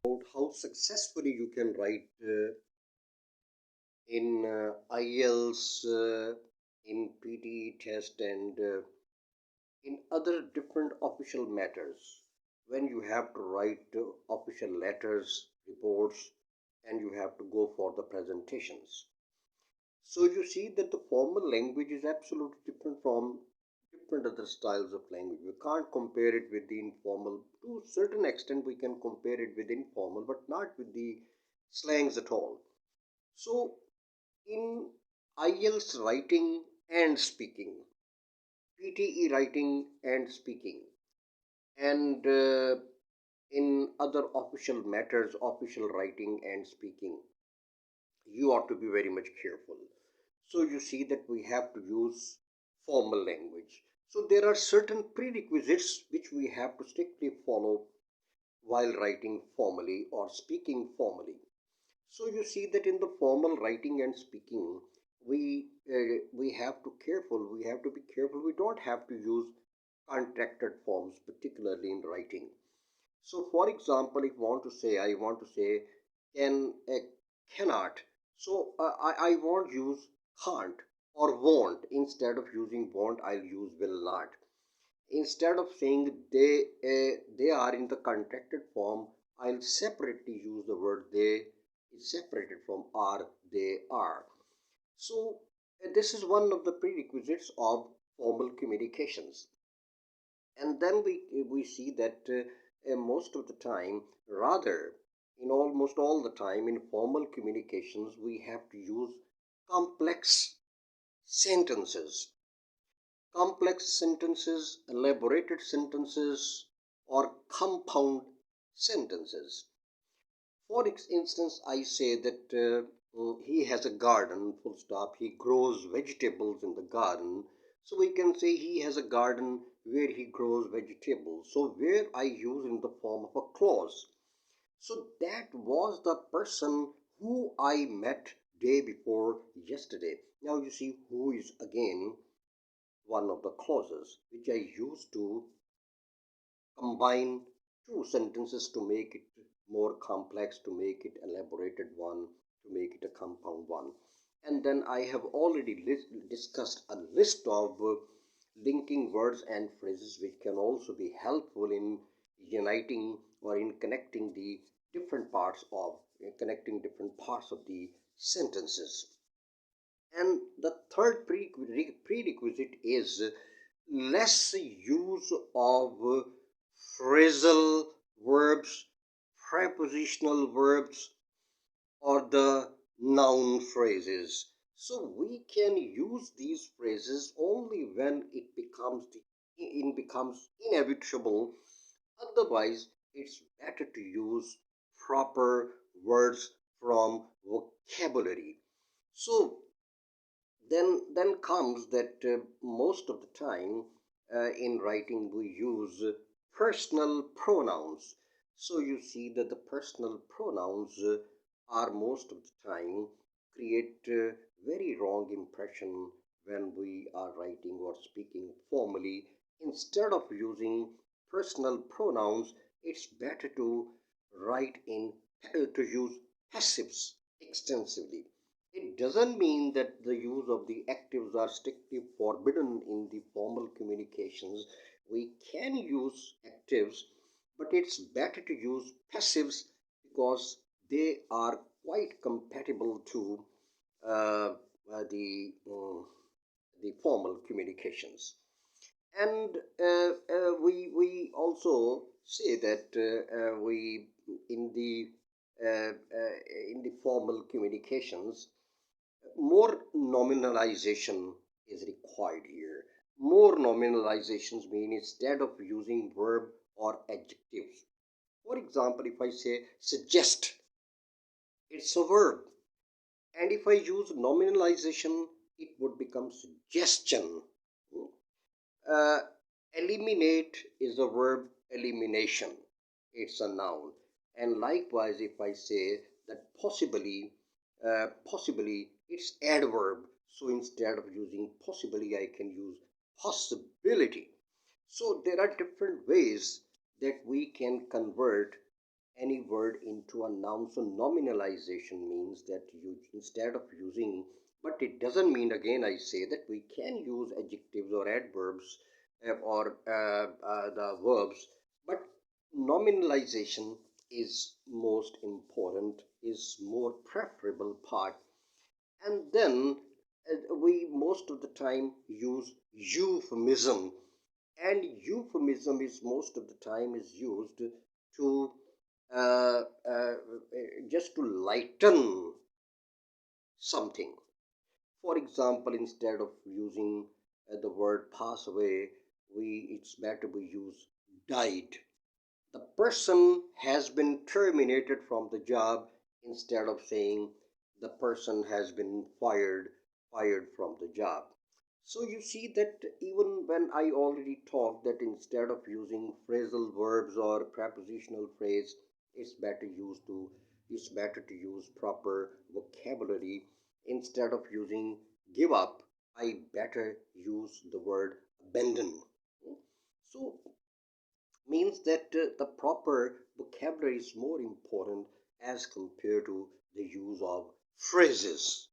about how successfully you can write in IELTS, in PTE test, and in other different official matters. When you have to write official letters, reports, and you have to go for the presentations. So you see that the formal language is absolutely different from different other styles of language. We can't compare it with the informal. To a certain extent, we can compare it with informal, but not with the slangs at all. So in IELTS writing and speaking, PTE writing and speaking, and in other official matters, official writing and speaking, you ought to be very much careful. So you see that we have to use formal language. So there are certain prerequisites which we have to strictly follow while writing formally or speaking formally. So you see that in the formal writing and speaking, we have to careful. We have to be careful. We don't have to use contracted forms, particularly in writing. So, for example, if I want to say can, cannot. So I won't use can't or won't. Instead of using won't, I'll use will not. Instead of saying they are in the contracted form, I'll separately use the word they is separated from are, they are. So this is one of the prerequisites of formal communications. And then we see that most of the time, rather in almost all the time in formal communications, we have to use complex sentences, elaborated sentences, or compound sentences. For instance, I say that he has a garden, full stop. He grows vegetables in the garden. So we can say he has a garden where he grows vegetables. So where I use in the form of a clause. So that was the person who I met day before yesterday. Now you see who is again one of the clauses which I use to combine two sentences to make it more complex, to make it elaborated one, to make it a compound one. And then I have already discussed a list of linking words and phrases which can also be helpful in uniting or in connecting the different parts of the sentences. And the third prerequisite is less use of phrasal verbs, prepositional verbs, or the noun phrases. So we can use these phrases only when it becomes inevitable. Otherwise, it's better to use proper words from vocabulary. So then comes that most of the time in writing we use personal pronouns. So you see that the personal pronouns are most of the time create very wrong impression when we are writing or speaking formally. Instead of using personal pronouns, it's better to write in to use passives extensively. It doesn't mean that the use of the actives are strictly forbidden in the formal communications. We can use actives, but it's better to use passives because they are quite compatible to uh, the formal communications. And we also say that we in the formal communications more nominalization is required here. More nominalizations mean instead of using verb or adjectives. For example, if I say suggest, it's a verb. And if I use nominalization, it would become suggestion. Uh, Eliminate is the verb elimination. It's a noun. And likewise, if I say that possibly it's adverb. So instead of using possibly, I can use possibility. So there are different ways that we can convert any word into a noun. So nominalization means that you, instead of using, but it doesn't mean, again I say, that we can use adjectives or adverbs or the verbs, but nominalization is most important, is more preferable part. And then we most of the time use euphemism, and euphemism is most of the time is used to uh, uh, just to lighten something. For example, instead of using the word pass away, we it's better we use died. The person has been terminated from the job, instead of saying the person has been fired from the job. So you see that even when I already talked that instead of using phrasal verbs or prepositional phrase, it's better used to it's better to use proper vocabulary. Instead of using give up, I better use the word abandon. So means that the proper vocabulary is more important as compared to the use of phrases.